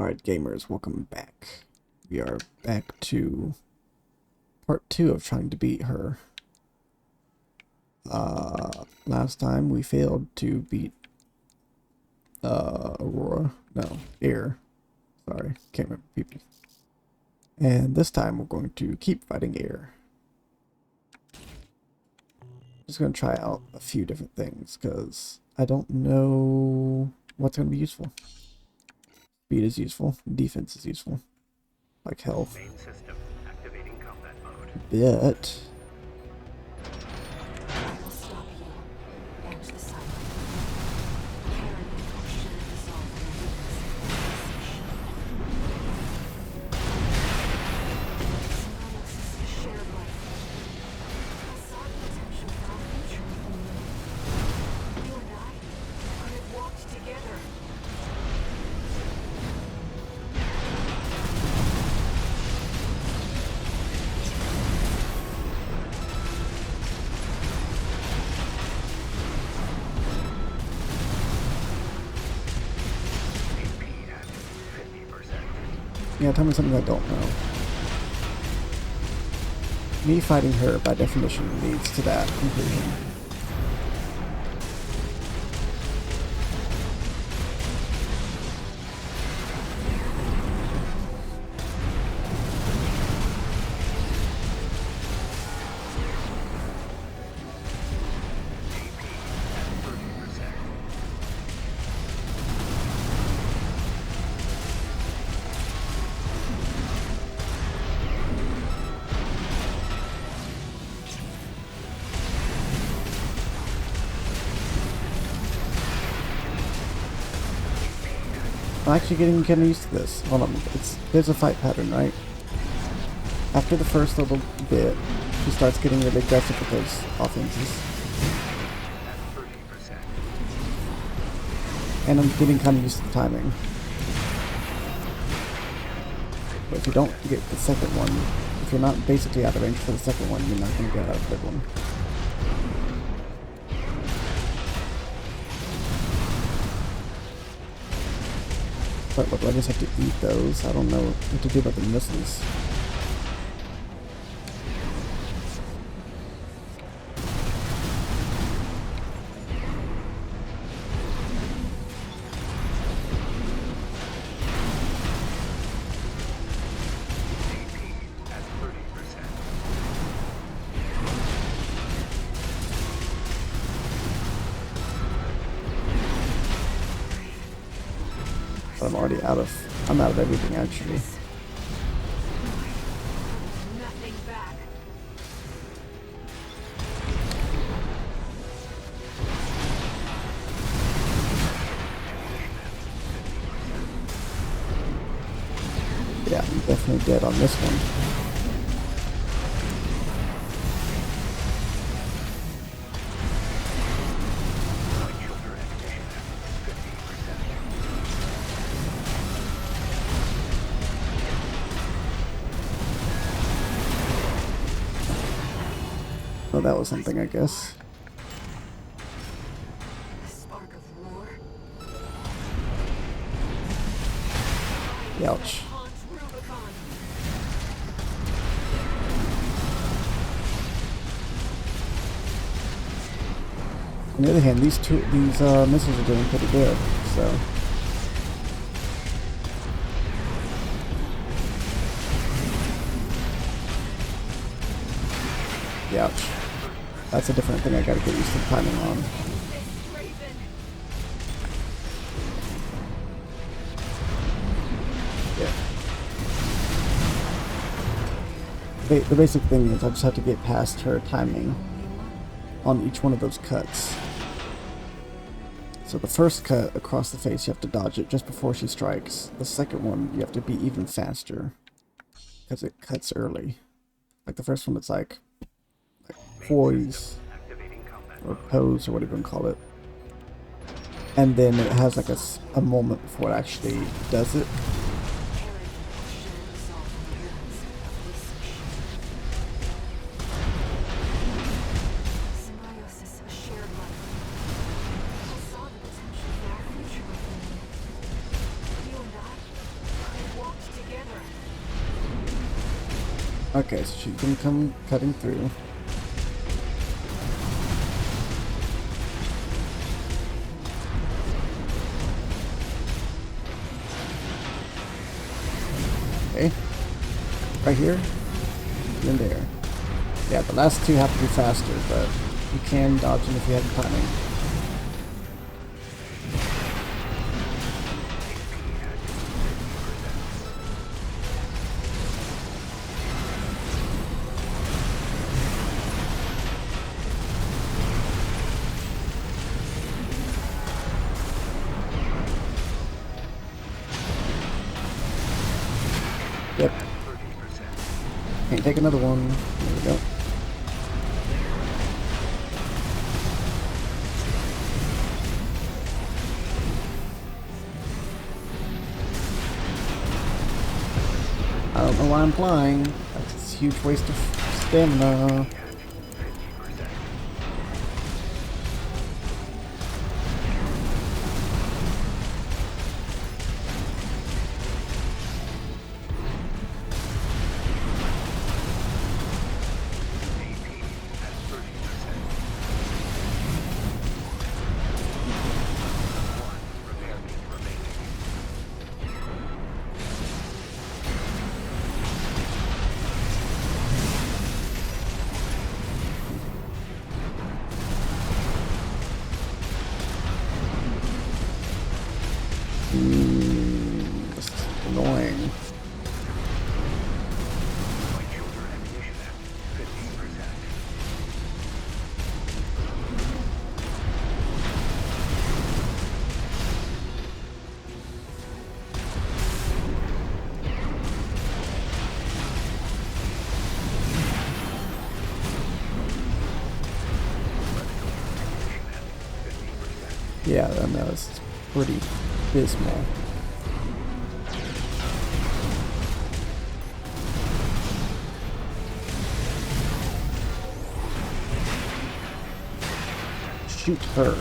Alright, gamers, welcome back. We are back to part 2 of trying to beat her. Last time we failed to beat Aurora. No, Air. Sorry, can't remember people. And this time we're going to keep fighting Air. Just going to try out a few different things because I don't know what's going to be useful. Speed is useful, defense is useful, like health. Main system activating combat mode. But I will stop you. And the sun. Karen should have dissolved your weakness. Symbiosis is shared life. I saw the potential for our future. You and I could have walked together. AP at 50%. yeah, tell me something I don't know. Me fighting her, by definition, leads to that conclusion. AP at 30%. I'm actually getting kind of used to this. Hold on, there's a fight pattern, right? After the first little bit, she starts getting really aggressive with those offenses. At 30%. And I'm getting kind of used to the timing. But if you don't get the second one, if you're not basically out of range for the second one, you're not going to get out of the third one. But what, do I just have to eat those? I don't know what to do about the missiles. AP at 30%. But I'm out of everything actually. Nothing back. Yeah, I'm definitely dead on this one. Light shoulder ammunition at 50%. Oh, that was something, I guess. A spark of war. Ouch. Haunt Rubicon. On the other hand, these missiles are doing pretty good, so. Ouch. That's a different thing I gotta get used to timing on. This Raven. Yeah. The basic thing is I just have to get past her timing on each one of those cuts. So the first cut across the face, you have to dodge it just before she strikes. The second one, you have to be even faster because it cuts early. Like the first one, it's like poise Activating combat or mode. pose or whatever you want to call it. And then it has like a moment before it actually does it. Karen should have dissolved your weakness. Symbiosis, a shared life. I saw the potential for our future within you. You and I Okay, so she can come cutting through. Okay. Right here. And there. Yeah, the last two have to be faster, but you can dodge them if you have timing. Yep. Can't take another one. There we go. I don't know why I'm flying. That's a huge waste of stamina. This is annoying. Yeah, I know, it's pretty abysmal. Shoot her.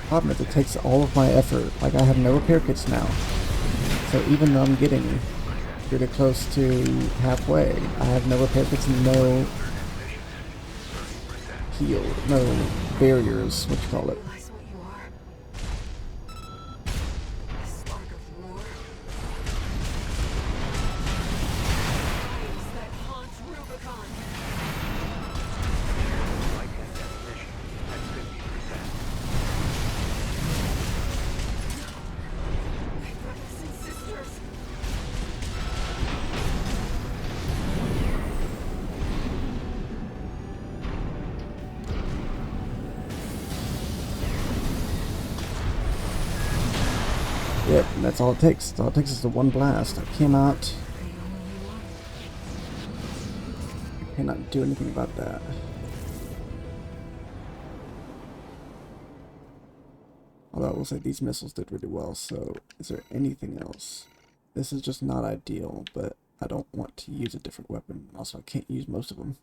Problem is, it takes all of my effort. Like, I have no repair kits now. So even though I'm getting pretty close to halfway, I have no repair kits and no heal, no barriers, what you call it. Realize what you are. A spark of war. Flames that haunt Rubicon. My brothers and sisters. Yep, and that's all it takes. All it takes is the one blast. I cannot do anything about that. Although I will say these missiles did really well, so is there anything else? This is just not ideal, but I don't want to use a different weapon. Also, I can't use most of them.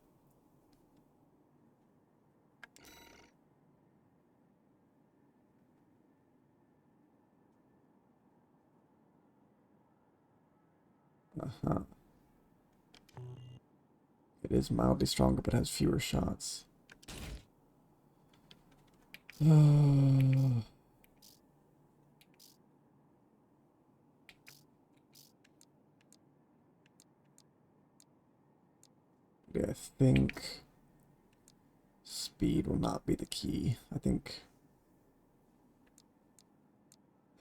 Uh-huh. It is mildly stronger, but has fewer shots. Yeah, I think speed will not be the key. I think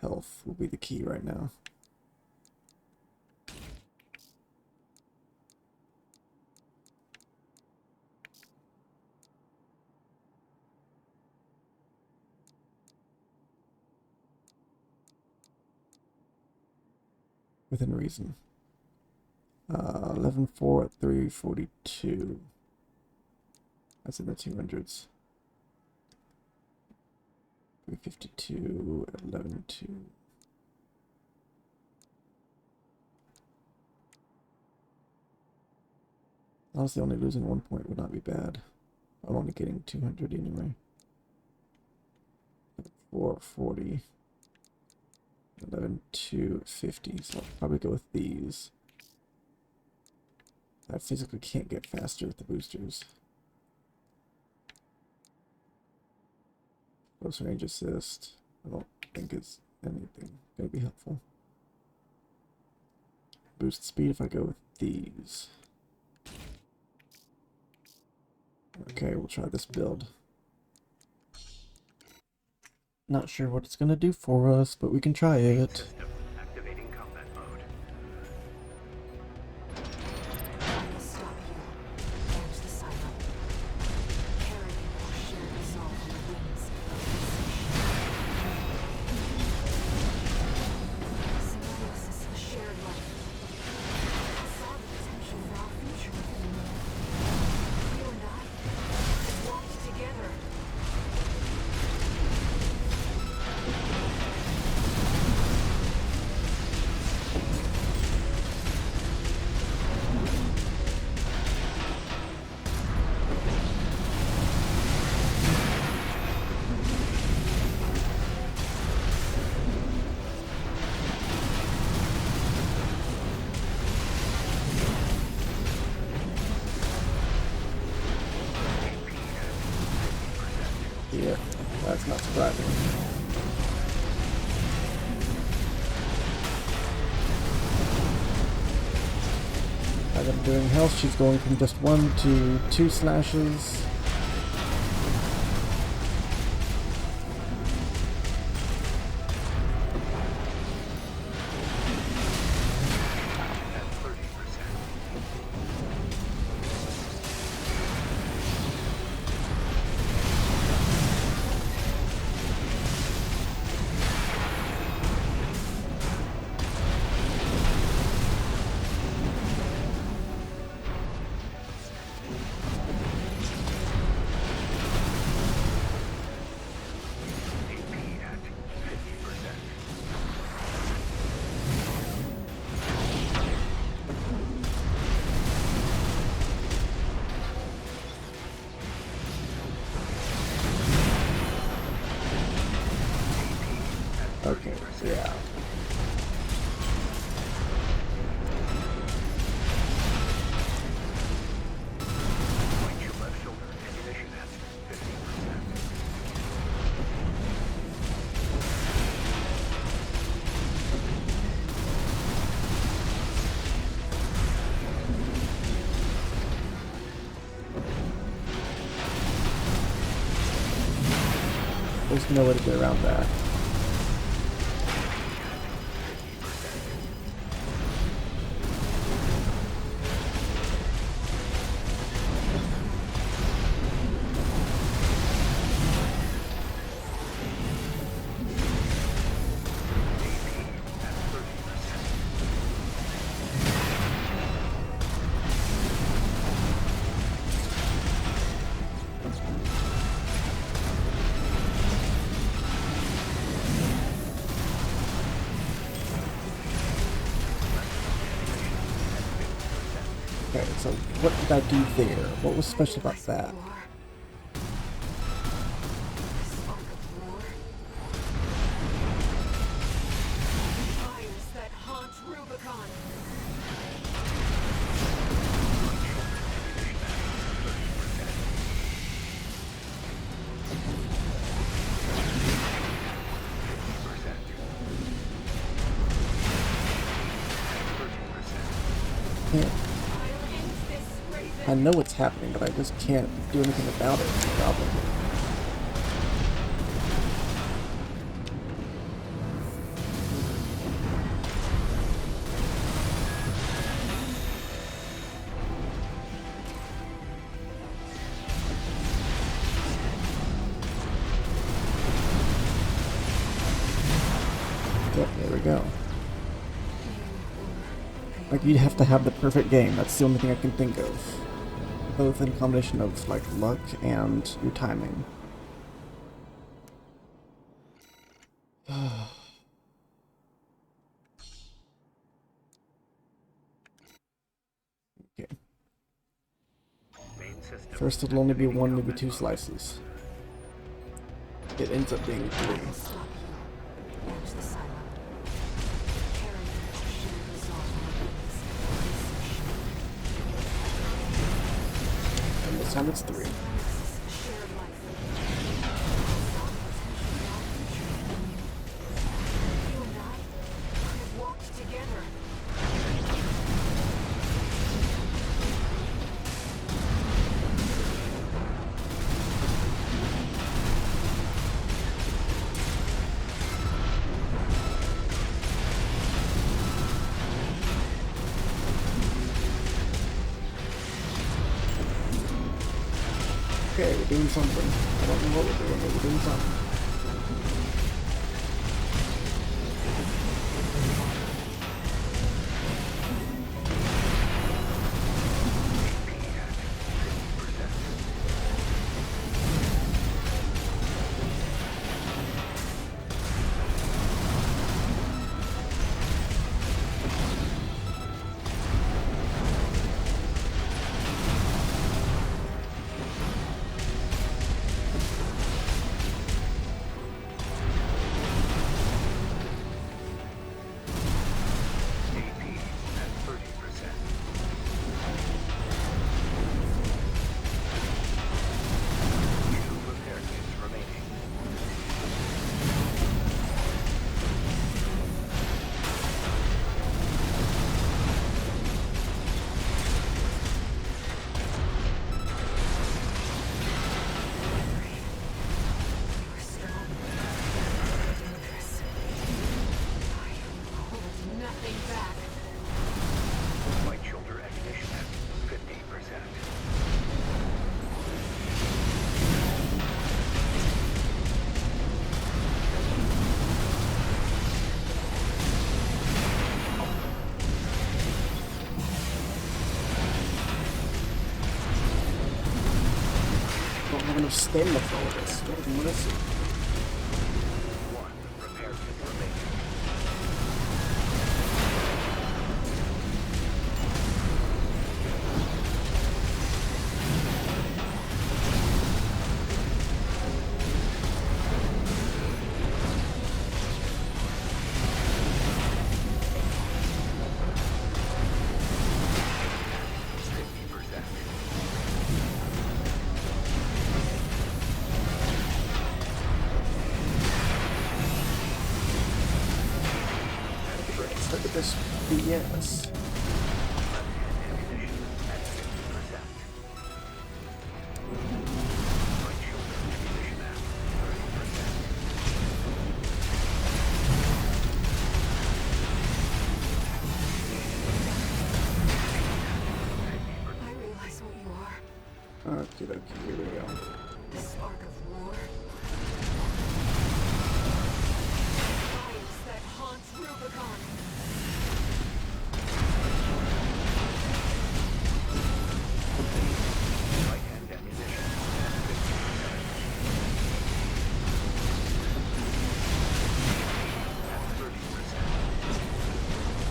health will be the key right now. Within reason. 11.4 at 342. That's in the 200s. 352, 11.2. Honestly, only losing 1 point would not be bad. I'm only getting 200 anyway. 440. 11.250. So I'll probably go with these. I physically can't get faster with the boosters. Close range assist. I don't think it's anything going to be helpful. Boost speed if I go with these. Okay, we'll try this build. Not sure what it's going to do for us, but we can try it. System activating combat mode. I will stop you. Manage the silo. Carry or share resolve on the wings of sensation. Symbiosis is a shared life. I saw the potential for our future within you. You and I walked together. Yeah, that's not surprising. As I'm doing health, she's going from just 1 to 2 slashes. At 30%. AP at 50%. Okay, yeah. Point your left shoulder ammunition at 50%. There's no way to get around that. Okay, so what did I do there? What was special about that? War. Spark of war. Fires that haunt Rubicon. Can't, I'll end this, Raven. I know what's happening, but I just can't do anything about it. That's the problem. Yep, there we go. Like, you'd have to have the perfect game. That's the only thing I can think of. Both in combination of, like, luck and your timing. First it'll only be one, maybe two slices. It ends up being three. Stop here. Manage the silo. Carry the shared resolve weapons. And this time it's three. Shared life. Saw potential for our future. You and I could have walked together. Okay, we're doing something. I don't know what we're doing, but we're doing something. AP at 30%. Two repair kits remaining. You're strong. Dangerous. I hold nothing back. Right shoulder ammunition at 50%. Don't have enough stamina for all this. What a mercy. One repair kit remaining. Look at this BS. Ammunition at 50%. Right shoulder ammunition at 30%. I realize what you are. Okie dokie, here we go. The spark of war. Fires that haunts Rubicon. Right hand ammunition at 50%.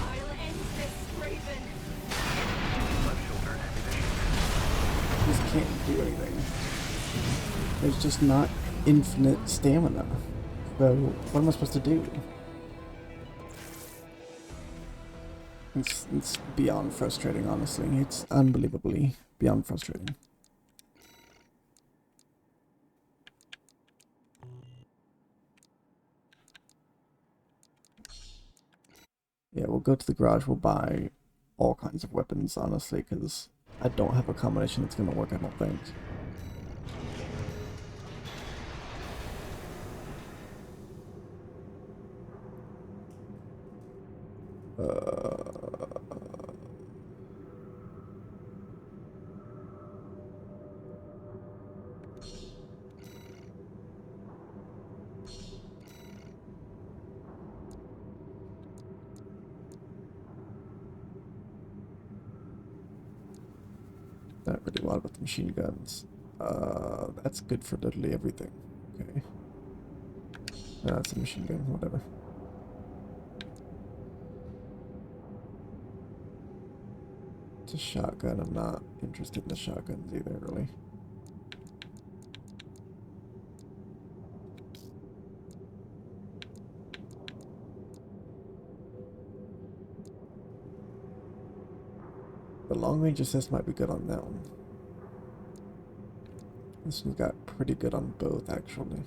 I'll end this, Raven. Left shoulder ammunition Just can't do anything. There's just not infinite stamina. So, what am I supposed to do? It's beyond frustrating, honestly. It's unbelievably beyond frustrating. Yeah, we'll go to the garage. We'll buy all kinds of weapons, honestly, because I don't have a combination that's going to work, I don't think. Not really a lot with the machine guns. That's good for literally everything. Okay. That's a machine gun, whatever. It's a shotgun. I'm not interested in the shotguns either, really. The long range assist might be good on that one. This one's got pretty good on both, actually.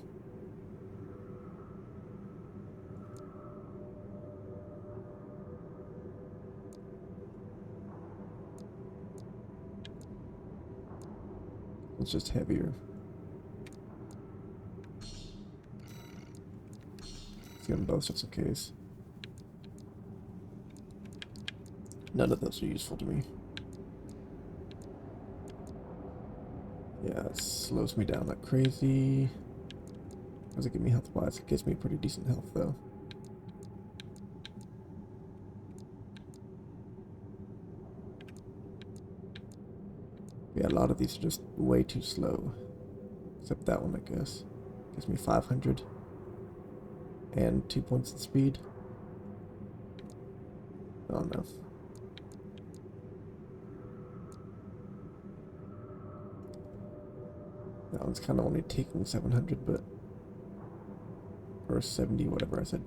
It's just heavier. Let's get them both just in case. None of those are useful to me. Yeah, it slows me down like crazy. Does it give me health wise? It gives me pretty decent health though. Yeah, a lot of these are just way too slow. Except that one, I guess. Gives me 500. And 2 points in speed. Oh no. That one's kind of only taking 700, but... or 70, whatever I said.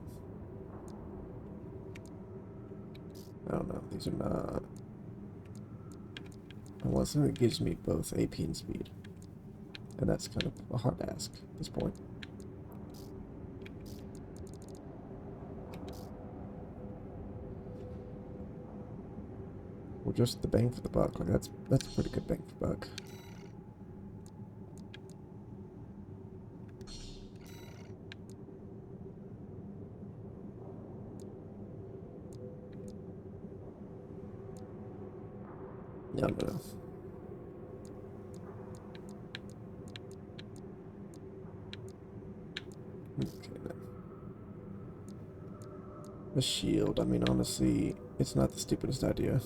I don't know, these are not... I want something that gives me both AP and speed. And that's kind of a hard ask at this point. Well, just the bang for the buck, like that's a pretty good bang for buck. No, no, no. Okay, then. The shield, I mean, honestly, it's not the stupidest idea.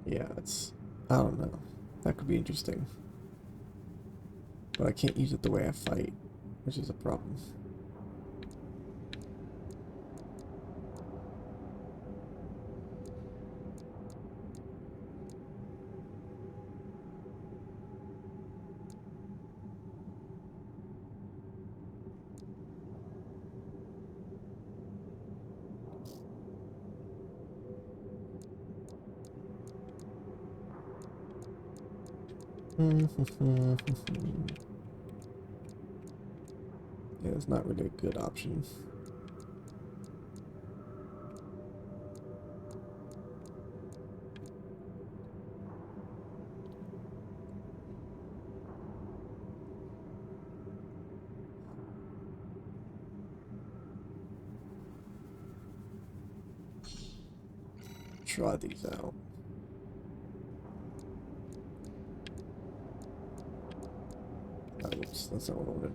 Yeah, I don't know. That could be interesting. But I can't use it the way I fight, which is a problem. Yeah, it's not really a good option. Try these out. Oops, that's not what I wanted.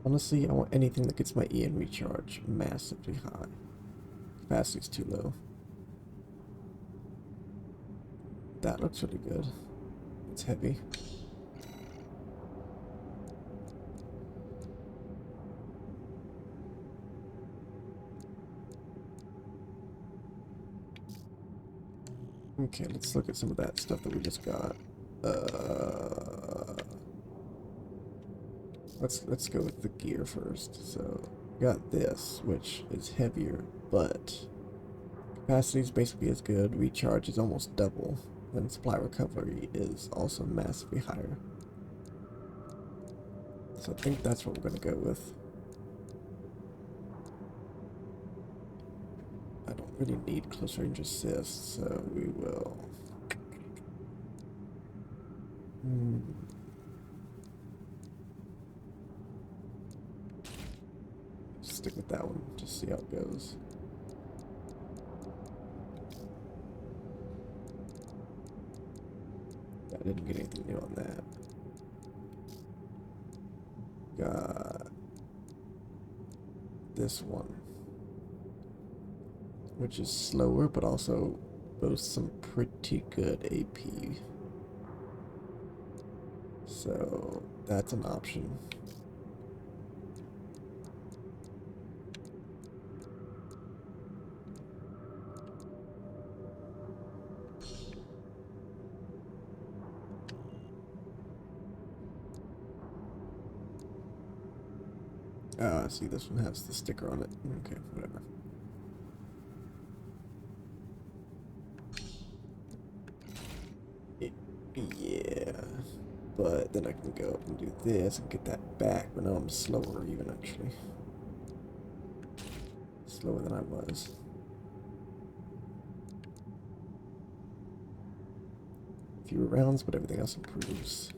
Honestly, I want anything that gets my EN recharge massively high. Capacity's too low. That looks really good. It's heavy. Okay, let's look at some of that stuff that we just got. Let's go with the gear first. So, got this, which is heavier, but capacity is basically as good. Recharge is almost double, and supply recovery is also massively higher. So I think that's what we're gonna go with. I don't really need close range assist, so we will. Stick with that one, just see how it goes. I didn't get anything new on that. Got this one, which is slower, but also boasts some pretty good AP. So that's an option. Oh, I see this one has the sticker on it. Okay, whatever. Yeah, but then I can go up and do this and get that back, but now I'm slower even, actually. Slower than I was. Fewer rounds, but everything else improves.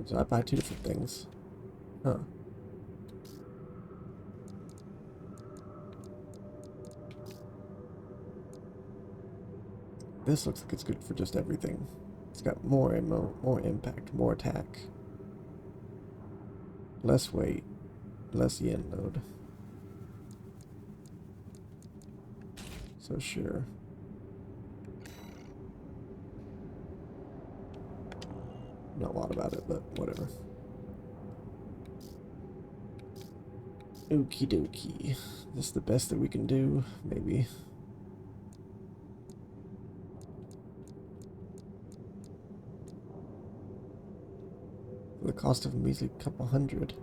So I buy two different things. Huh. This looks like it's good for just everything. It's got more ammo, more impact, more attack. Less weight, less yen load. So sure. Not a lot about it, but whatever. Okie dokie. This is the best that we can do, maybe. For the cost of a measly couple hundred.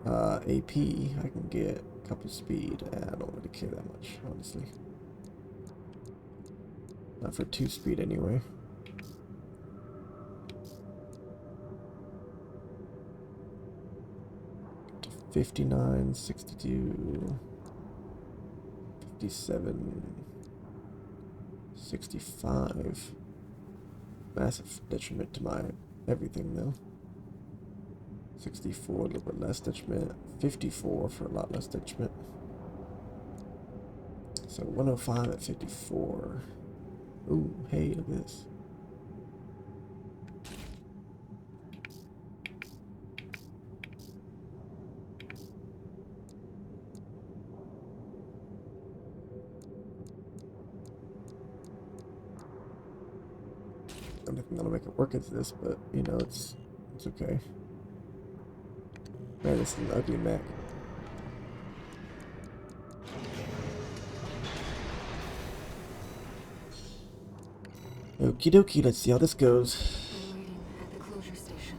AP, I can get a couple speed. I don't really care that much, honestly. Not for 2 speed anyway. To 59, 62, 57, 65. Massive detriment to my everything though. 64, a little bit less detriment. 54 for a lot less detriment. So 105 at 54. Ooh, hey, look at this. I don't think I'm gonna make it work as this, but you know, it's okay. Man, this is an ugly mech. Okie dokie, let's see how this goes. I'm waiting at the closure station.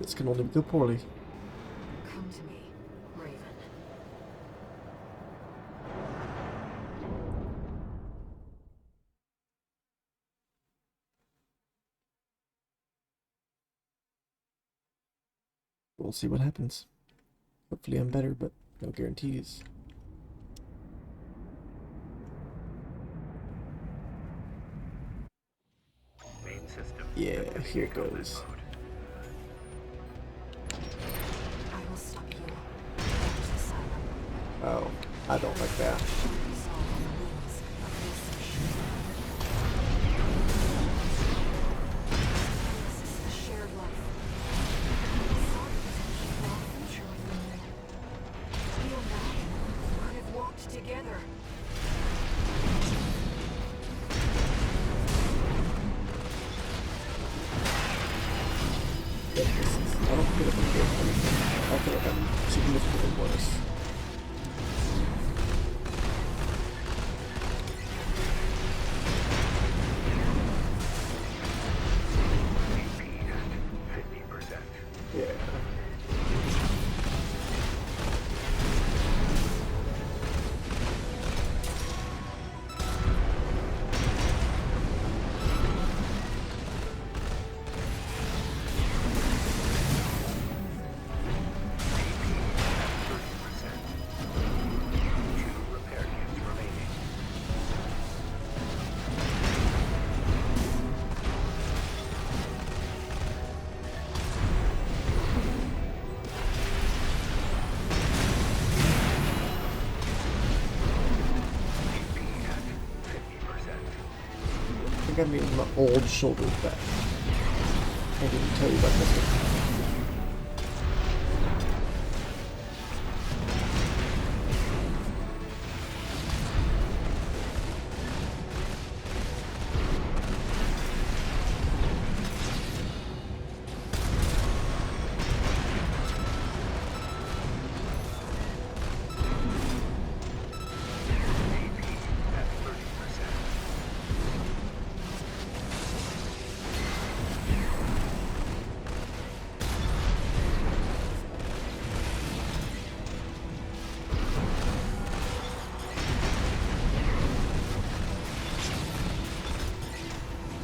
This can only go poorly. Come to me, Raven. We'll see what happens. Hopefully I'm better, but no guarantees. Main system. Yeah, activating here it combat goes. mode. I will stop you. There's Asylum. Oh, I don't like that. Resolve on the wings of this ship. This is a shared life. I saw the potential for our future within there. You and I could have walked together. significantly worse. AP at 50%. Yeah. Two repair kits remaining. AP at 50%. I think I need my old shoulders back. I didn't tell you about this one. AP at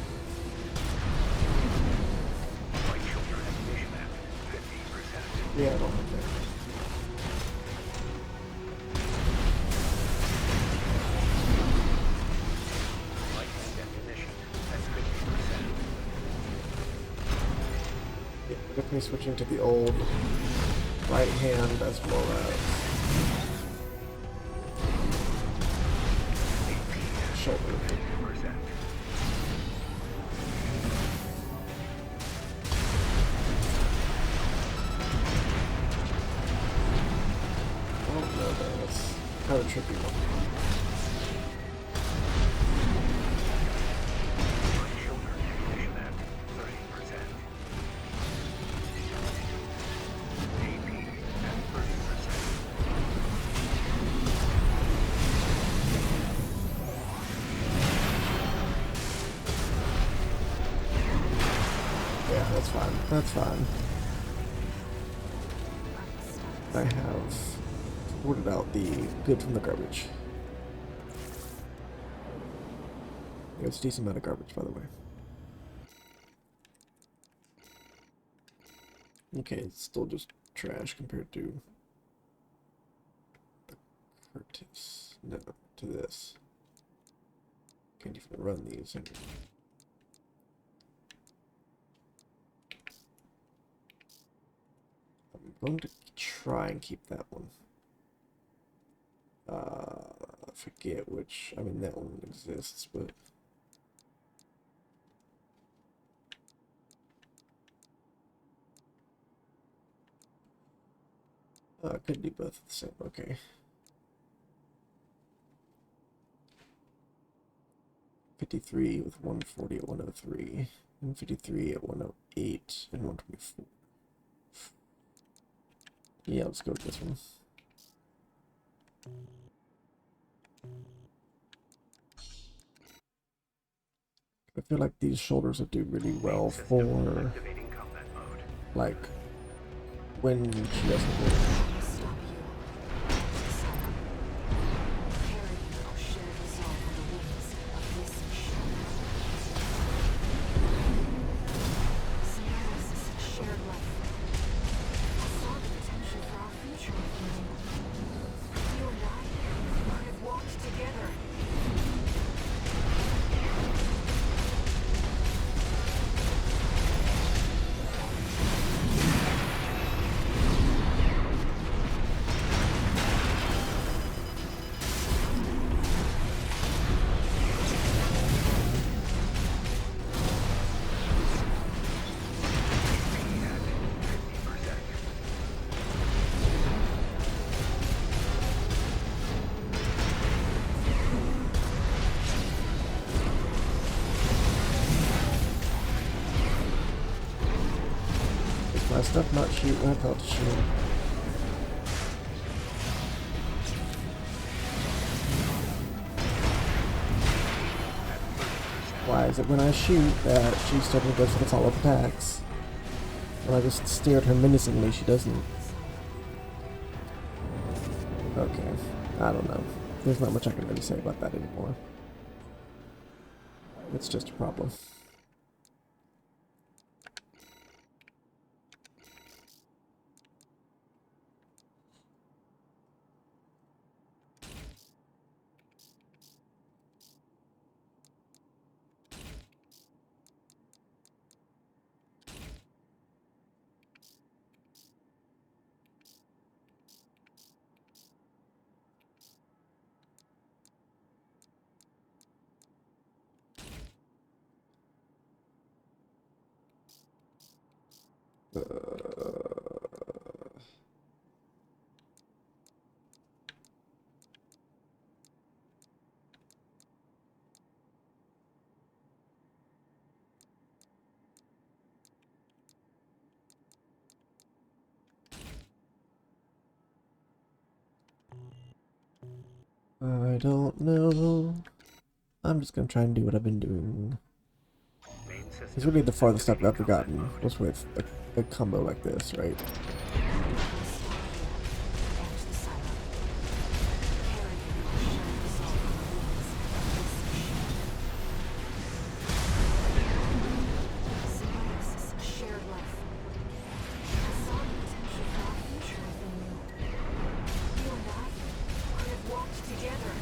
30%. Right shoulder ammunition at 50%. Yeah, I don't think that. Right hand ammunition at 50%. Yeah, definitely switching to the old right hand as well as AP at shoulder. 50%. Oh no, that's kind of a tricky one. Right shoulder ammunition at 30%. AP at 30%. Yeah, that's fine. That's fine. I have sorted out the good from the garbage. It's a decent amount of garbage, by the way. Okay, it's still just trash compared to the Curtis. No, to this. Can't even run these. I'm going to try and keep that one. I forget which. I mean, that one exists, but I could do both at the same. Okay. 53 with 140 at 103, and 53 at 108 and 124. Yeah, let's go with this one. I feel like these shoulders would do really well for, Activating combat mode. like, when she doesn't do it. Stop you. Stop. Carry will share dissolve on the wings of this machine. Symbiosis is shared life. I saw the potential for our future with you. You and I could have walked together. Is my stuff not shooting? I thought to shoot. Why is it when I shoot that she suddenly goes for the follow-up attacks? When I just stare at her menacingly, she doesn't. Okay, I don't know. There's not much I can really say about that anymore. It's just a problem. I don't know. I'm just gonna try and do what I've been doing. Main system. It's really the farthest I've ever gotten was with a combo like this, right? Symbiosis, shared life. I saw the potential for our future within you. You and I could have walked together.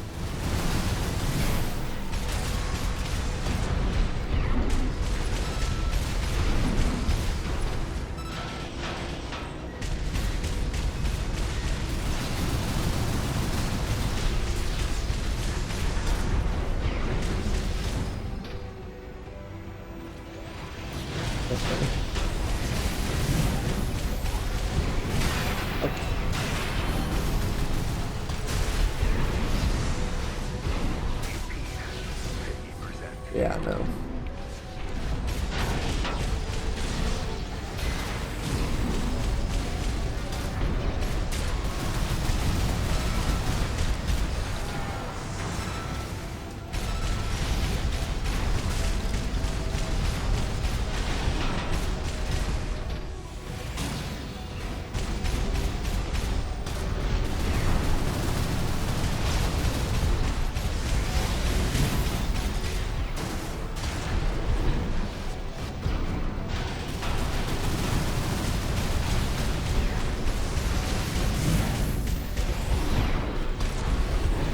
Yeah, no.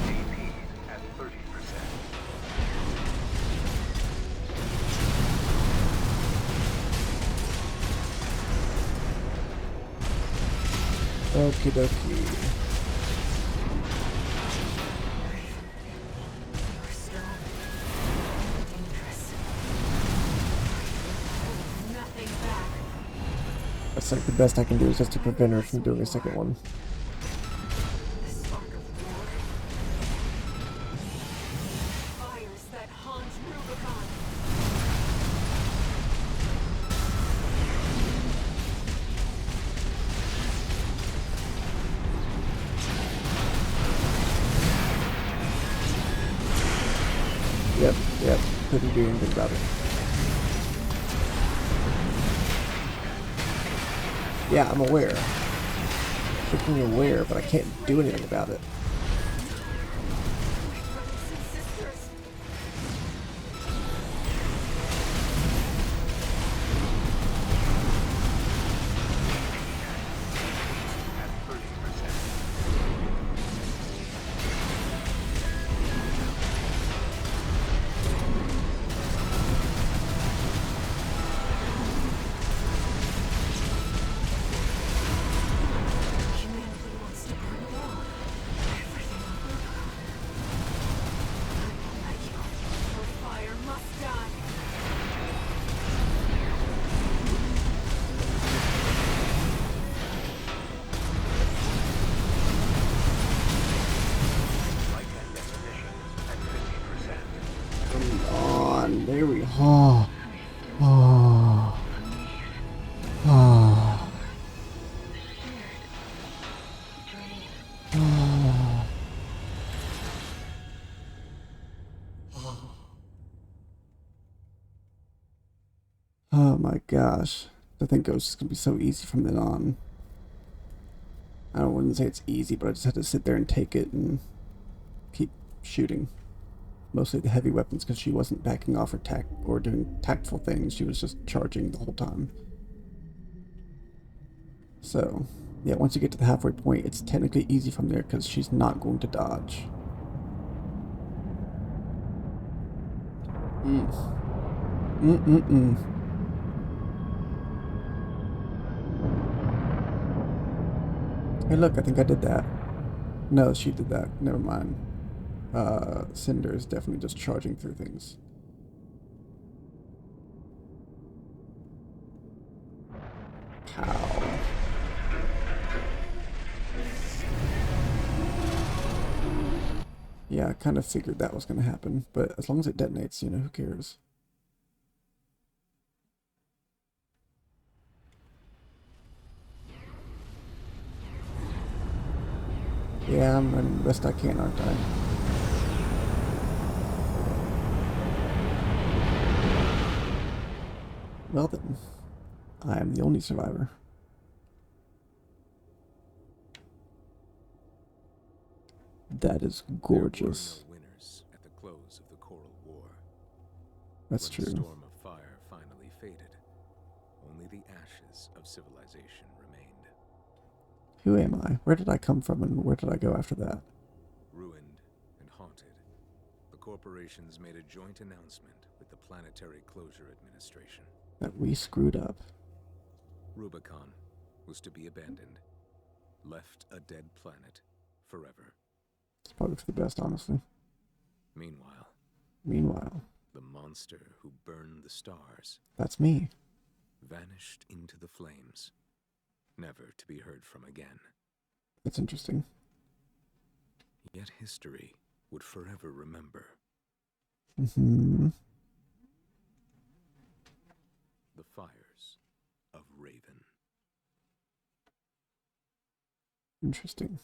AP at 30%. Okie dokie. You're strong. Dangerous. Nothing back. That's like the best I can do is just to prevent her from doing a second one. The spark of war. Fires that haunt Rubicon. Yep, couldn't do anything about it. Yeah, I'm aware. Freaking aware, but I can't do anything about it. Brothers and sisters. At 30%. Humanity wants to burn it all. Oh my gosh. I think Ghost is gonna be so easy from then on. I wouldn't say it's easy, but I just had to sit there and take it and keep shooting. Mostly the heavy weapons because she wasn't backing off or doing tactful things. She was just charging the whole time. So, yeah, once you get to the halfway point, it's technically easy from there because she's not going to dodge. Hey, look, I think I did that. No, she did that. Never mind. Cinder is definitely just charging through things. Pow. Yeah, I kind of figured that was going to happen, but as long as it detonates, you know, who cares? Yeah, I'm running the best I can, aren't I? Well then, I am the only survivor. That is gorgeous. There were no winners at the close of the Coral War. That's When true. the storm of fire finally faded, only the ashes of civilization remained. Who am I? Where did I come from and where did I go after that? Ruined and haunted, the corporations made a joint announcement with the Planetary Closure Administration. That we screwed up. Rubicon was to be abandoned, left a dead planet forever. It's probably for the best, honestly. Meanwhile, the monster who burned the stars That's me. vanished into the flames, never to be heard from again. That's interesting. Yet history would forever remember Mm-hmm. the fires of Raven. Interesting.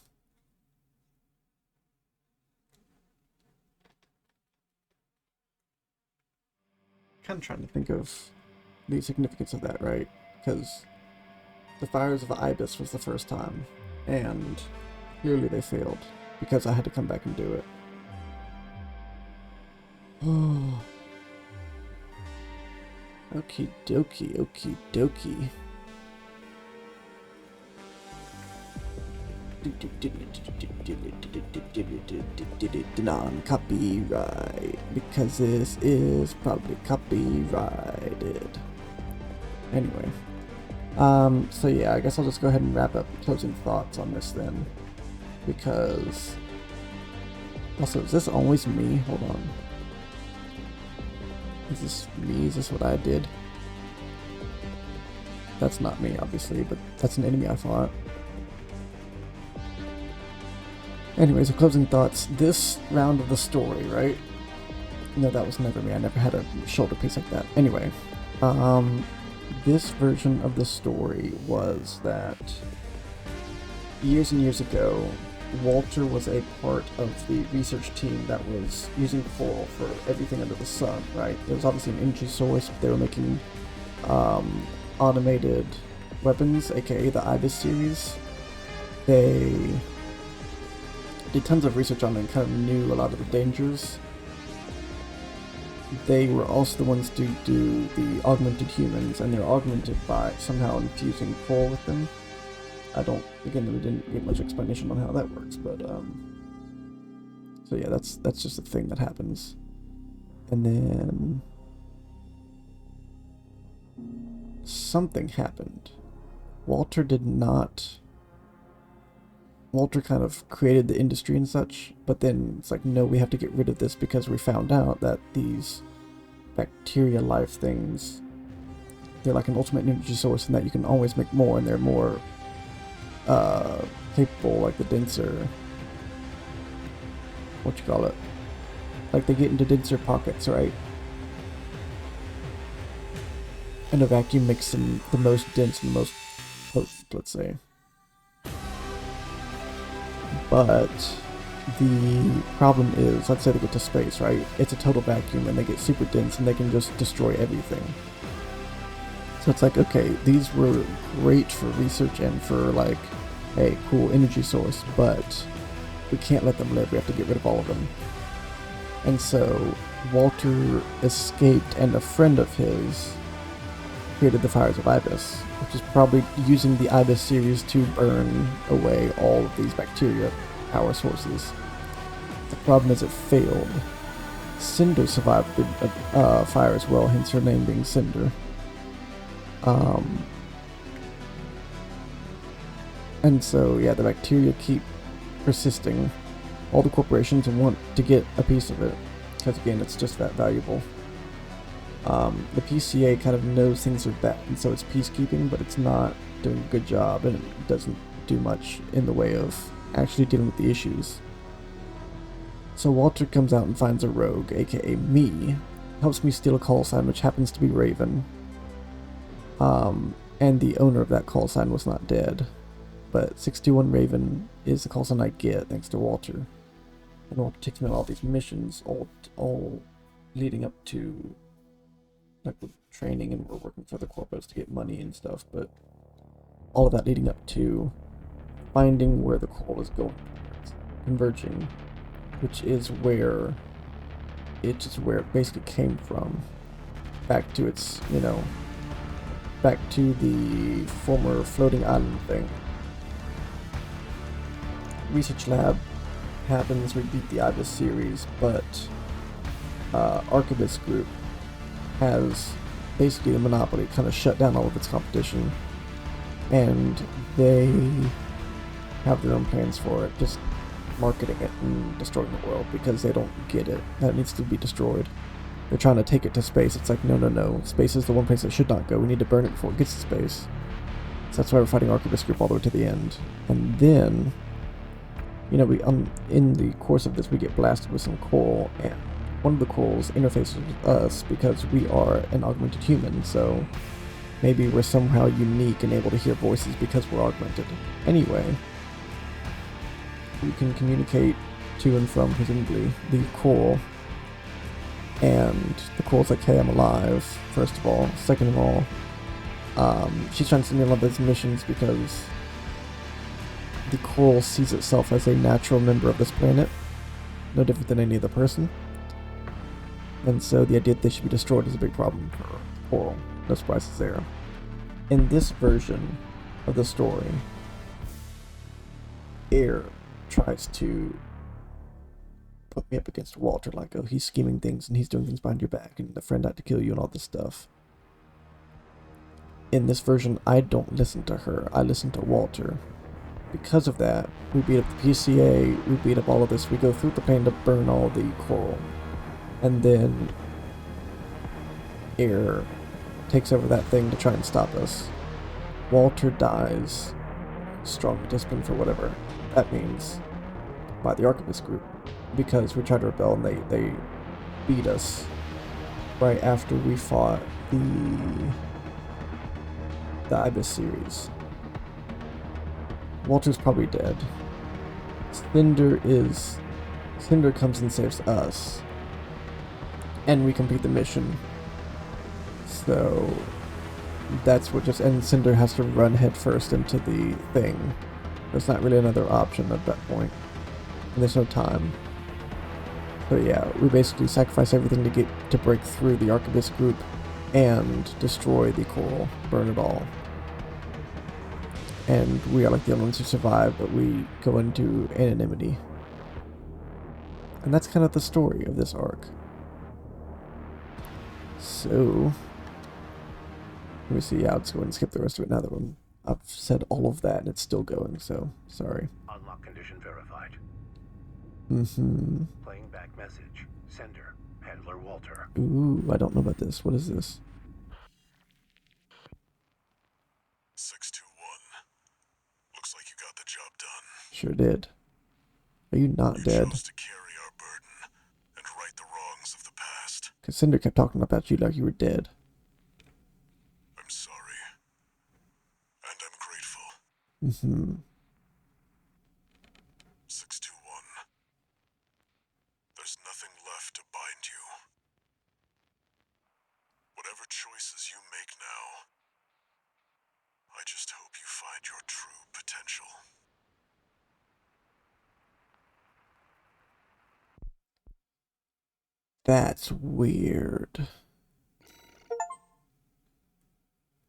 Kind of trying to think of the significance of that, right? Because the Fires of Ibis was the first time, and clearly they failed because I had to come back and do it. Oh. Okie dokie, okie dokie. Non-copyright, because this is probably copyrighted. Anyway, so yeah, I guess I'll just go ahead and wrap up closing thoughts on this then, because also, is this always me? Hold on. Is this me? Is this what I did? That's not me, obviously, but that's an enemy I fought. Anyways, the closing thoughts. This round of the story, right? No, that was never me. I never had a shoulder piece like that. Anyway, this version of the story was that years and years ago, Walter was a part of the research team that was using coral for everything under the sun, right? It was obviously an energy source, but they were making automated weapons, aka the Ibis series. They did tons of research on it and kind of knew a lot of the dangers. They were also the ones to do the augmented humans, and they're augmented by somehow infusing coral with them. Again, we didn't get much explanation on how that works, but, so yeah, that's just a thing that happens. And then something happened. Walter kind of created the industry and such, but then it's like, no, we have to get rid of this because we found out that these bacteria life things, they're like an ultimate energy source and that you can always make more, and they're more capable, like the denser, like they get into denser pockets, right? And a vacuum makes them the most dense and the most potent, let's say. But the problem is, let's say they get to space, right? It's a total vacuum and they get super dense and they can just destroy everything. So it's like, okay, these were great for research and for like a cool energy source, but we can't let them live. We have to get rid of all of them. And so Walter escaped, and a friend of his created the Fires of Ibis, which is probably using the Ibis series to burn away all of these bacteria power sources. The problem is it failed. Cinder survived the fire as well, hence her name being Cinder. And so, yeah, the bacteria keep persisting. All the corporations want to get a piece of it, because again, it's just that valuable. The PCA kind of knows things are bad, and so it's peacekeeping, but it's not doing a good job, and it doesn't do much in the way of actually dealing with the issues. So Walter comes out and finds a rogue, aka me, helps me steal a call sign, which happens to be Raven. And the owner of that call sign was not dead. But 621 Raven is the call sign I get thanks to Walter. And Walter takes me on all these missions, all leading up to like the training, and we're working for the corpos to get money and stuff, but all of that leading up to finding where the coral is going, converging, which is where it basically came from, back to its, back to the former floating island thing. Research lab happens, we beat the Ibis series, but Archibus Group has basically a monopoly, kind of shut down all of its competition, and they have their own plans for it, just marketing it and destroying the world, because they don't get it. That needs to be destroyed. They're trying to take it to space. It's like, no. Space is the one place it should not go. We need to burn it before it gets to space. So that's why we're fighting Archibus Group all the way to the end. And then, we in the course of this, we get blasted with some coral, and one of the corals interfaces with us because we are an augmented human, so maybe we're somehow unique and able to hear voices because we're augmented. Anyway, we can communicate to and from, presumably, the coral, and the coral's like, hey, I'm alive, first of all. Second of all, she's trying to send me on all these missions because the coral sees itself as a natural member of this planet, no different than any other person. And so the idea that they should be destroyed is a big problem for coral. No surprises there. In this version of the story, Air tries to put me up against Walter, like, oh, he's scheming things and he's doing things behind your back and the friend had to kill you and all this stuff. In this version, I don't listen to her, I listen to Walter. Because of that, we beat up the PCA, we beat up all of this, we go through the plane to burn all the coral. And then Air takes over that thing to try and stop us. Walter dies, strong discipline for whatever that means, by the Archibus Group, because we tried to rebel and they beat us right after we fought the Ibis series. Walter's probably dead. Cinder comes and saves us, and we complete the mission. So that's what and Cinder has to run headfirst into the thing. There's not really another option at that point, and there's no time. So yeah, we basically sacrifice everything to break through the Archibus Group and destroy the coral, burn it all. And we are like the only ones who survive, but we go into anonymity. And that's kind of the story of this arc. So, let me see. Yeah, I'll just go ahead and skip the rest of it now that I've said all of that and it's still going, so sorry. Unlock condition verified. Mm-hmm. Playing back message. Sender. Handler Walter. Ooh, I don't know about this. What is this? 621. Looks like you got the job done. Sure did. Are you not You dead? chose to carry our burden and right the wrongs of the past. Because Cinder kept talking about you like you were dead. I'm sorry. And I'm grateful. Mm-hmm. 621. There's nothing left to bind you. Whatever choices you make now That's weird.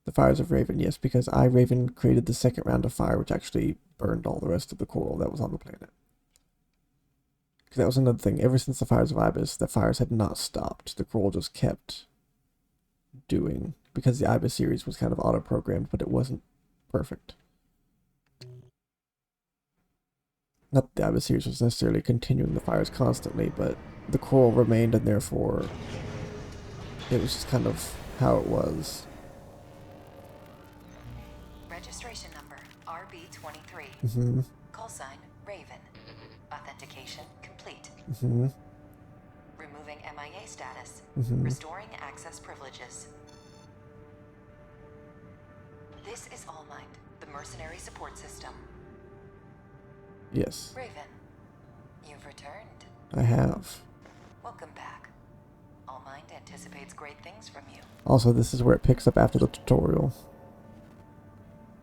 The Fires of Raven, yes, because Raven created the second round of fire, which actually burned all the rest of the coral that was on the planet. Because that was another thing. Ever since the Fires of Ibis, the fires had not stopped. The coral just kept doing, because the Ibis series was kind of auto-programmed, but it wasn't perfect. Not that the Ibis series was necessarily continuing the fires constantly, but the coral remained, and therefore it was just kind of how it was. Registration number RB23. Mm-hmm. Call sign Raven. Authentication complete. Mm-hmm. Removing MIA status. Mm-hmm. Restoring access privileges. This is Allmind, the mercenary support system. Yes, Raven, you've returned. I have. Welcome back. Allmind anticipates great things from you. Also, this is where it picks up after the tutorial.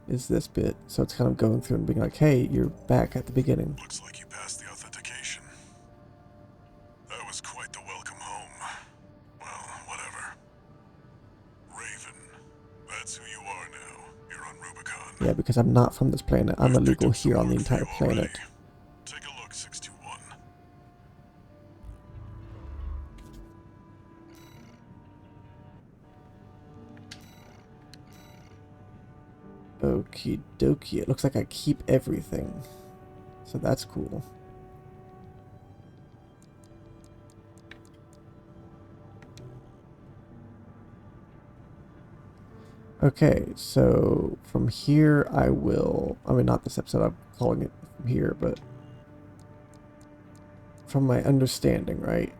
Is this bit. So it's kind of going through and being like, hey, you're back at the beginning. Looks like you passed the authentication. That was quite the welcome home. Well, whatever. Raven, that's who you are now. You're on Rubicon. Yeah, because I'm not from this planet. I'm I've picked illegal up some here on the work for entire you already. planet. Take a look, 621. Okie dokie. It looks like I keep everything. So that's cool. Okay, so from here I will... I mean, not this episode, I'm calling it from here, but... From my understanding, right?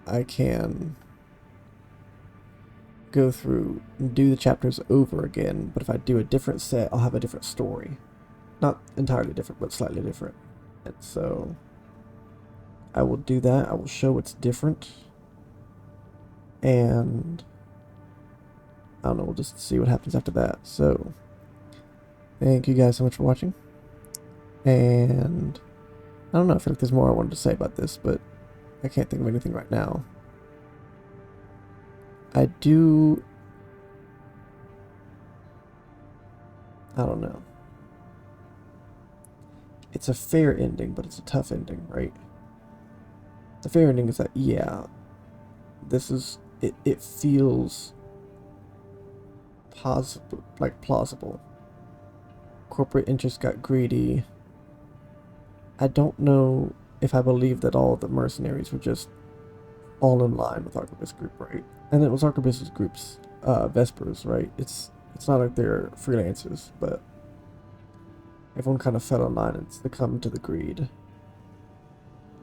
I can go through and do the chapters over again, but if I do a different set, I'll have a different story. Not entirely different, but slightly different. And so I will do that. I will show what's different. And I don't know, we'll just see what happens after that. So thank you guys so much for watching. And I don't know, I feel like there's more I wanted to say about this, but I can't think of anything right now. I don't know. It's a fair ending, but it's a tough ending, right? The fair ending is that, yeah, this is, it feels plausible. Corporate interests got greedy. I don't know if I believe that all of the mercenaries were just all in line with Arquebus Group, right? And it was Arquebus Group's Vespers, right? It's not like they're freelancers, but everyone kind of fell in line and succumbed to the greed.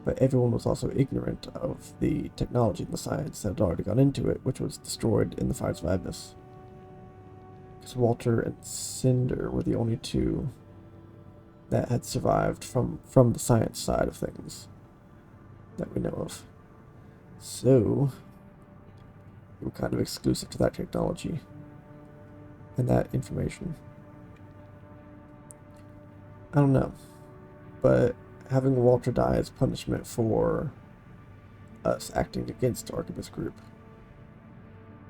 But everyone was also ignorant of the technology and the science that had already gone into it, which was destroyed in the Fires of Ibis. Because Walter and Cinder were the only two that had survived from the science side of things that we know of. So we were kind of exclusive to that technology and that information. I don't know, but having Walter die as punishment for us acting against Arquebus Group,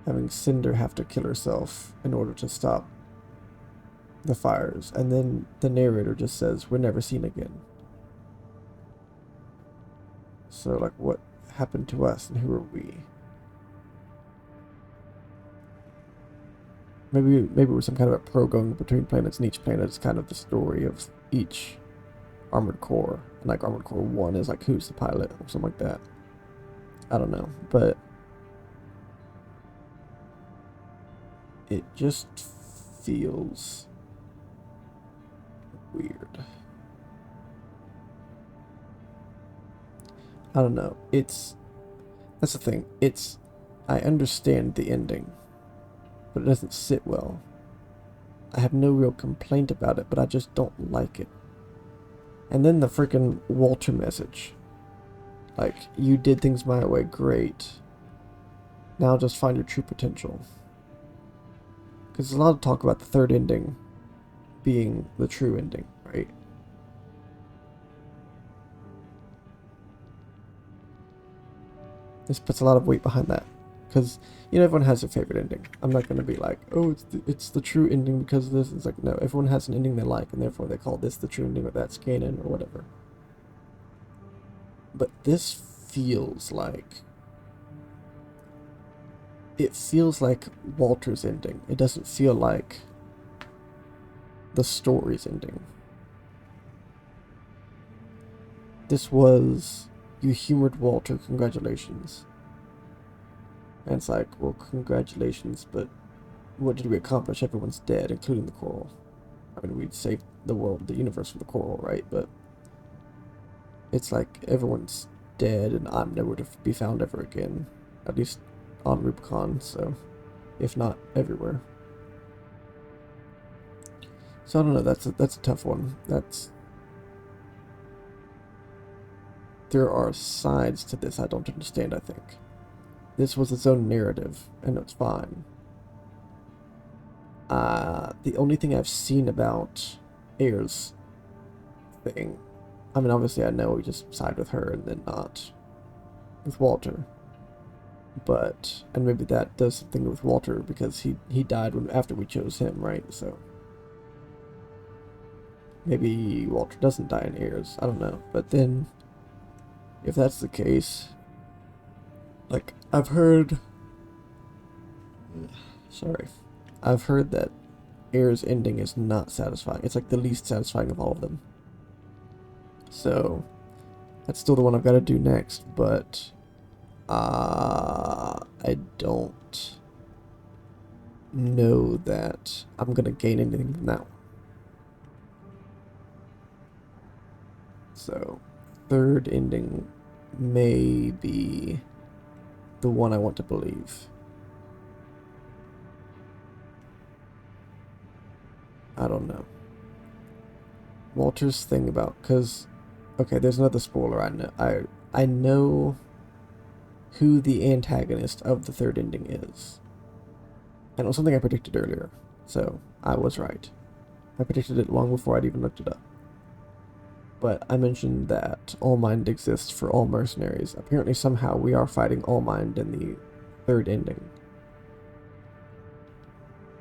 having Cinder have to kill herself in order to stop the fires, and then the narrator just says, "We're never seen again." So, like, what happened to us, and who are we? Maybe we're some kind of a pro going between planets, and each planet is kind of the story of each Armored Core. And like Armored Core 1 is like, who's the pilot, or something like that. I don't know, but it just feels weird. I don't know. That's the thing. I understand the ending, but it doesn't sit well. I have no real complaint about it, but I just don't like it. And then the freaking Walter message. Like, you did things my way, great. Now just find your true potential. Because there's a lot of talk about the third ending being the true ending, right? This puts a lot of weight behind that. Because, you know, everyone has their favorite ending. I'm not going to be like, oh, it's the true ending because of this. It's like, no, everyone has an ending they like, and therefore they call this the true ending, or that's canon, or whatever. But this feels like... It feels like Walter's ending. It doesn't feel like the story's ending. This was, you humored Walter, congratulations. And it's like, well, congratulations, but what did we accomplish? Everyone's dead, including the coral. I mean, we'd saved the world, the universe from the coral, right? But it's like everyone's dead, and I'm nowhere to be found ever again. At least on Rubicon, so if not everywhere. So I don't know. That's a tough one. There are sides to this I don't understand. I think this was its own narrative, and it's fine. The only thing I've seen about Ayre's thing, I mean, obviously I know we just side with her and then not with Walter. But, and maybe that does something with Walter because he died after we chose him, right? So maybe Walter doesn't die in Ayre's. I don't know. But then, if that's the case, like, I've heard that Ayre's ending is not satisfying. It's like the least satisfying of all of them. So, that's still the one I've got to do next, but I don't know that I'm going to gain anything from that one. So, third ending may be the one I want to believe. I don't know. Walter's thing about, because, okay, there's another spoiler. I know who the antagonist of the third ending is. And it was something I predicted earlier, so I was right. I predicted it long before I'd even looked it up. But I mentioned that Allmind exists for all mercenaries. Apparently somehow we are fighting Allmind in the third ending.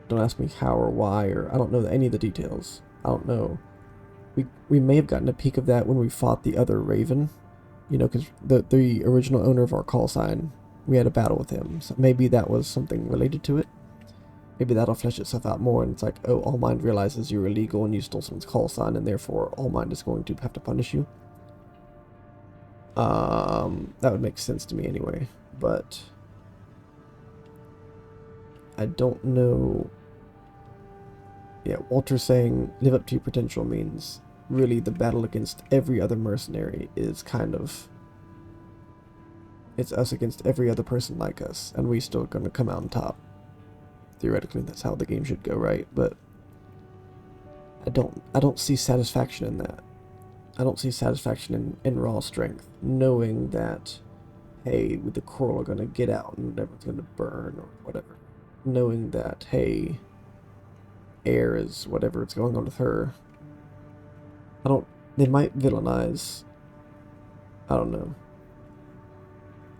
Don't ask me how or why, or I don't know any of the details. I don't know. We may have gotten a peek of that when we fought the other Raven. You know, because the original owner of our call sign, we had a battle with him. So maybe that was something related to it. Maybe that'll flesh itself out more, and it's like, oh, Allmind realizes you're illegal and you stole someone's call sign, and therefore Allmind is going to have to punish you. That would make sense to me anyway, but I don't know. Yeah, Walter saying live up to your potential means really the battle against every other mercenary is kind of, it's us against every other person like us, and we still gonna come out on top. Theoretically, that's how the game should go, right? But I don't see satisfaction in that. I don't see satisfaction in raw strength, knowing that, hey, the coral are gonna get out and everyone's gonna burn or whatever. Knowing that, hey, Ayre is whatever it's going on with her. They might villainize. I don't know.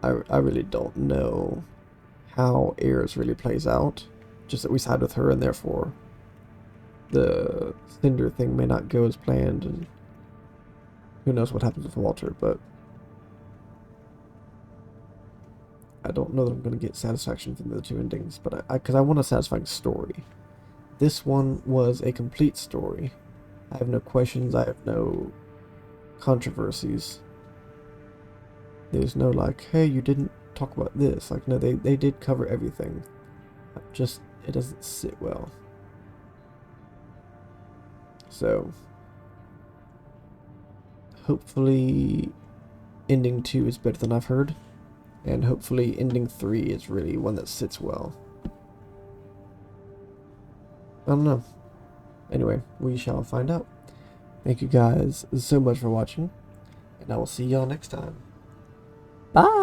I really don't know how Ayre's really plays out. Just that we side with her, and therefore the Cinder thing may not go as planned, and who knows what happens with Walter, but I don't know that I'm going to get satisfaction from the two endings, but because I want a satisfying story. This one was a complete story. I have no questions, I have no controversies. There's no like, hey, you didn't talk about this. Like, no, they did cover everything. Just, it doesn't sit well. So, hopefully ending 2 is better than I've heard. And hopefully ending 3 is really one that sits well. I don't know. Anyway, we shall find out. Thank you guys so much for watching, and I will see y'all next time. Bye!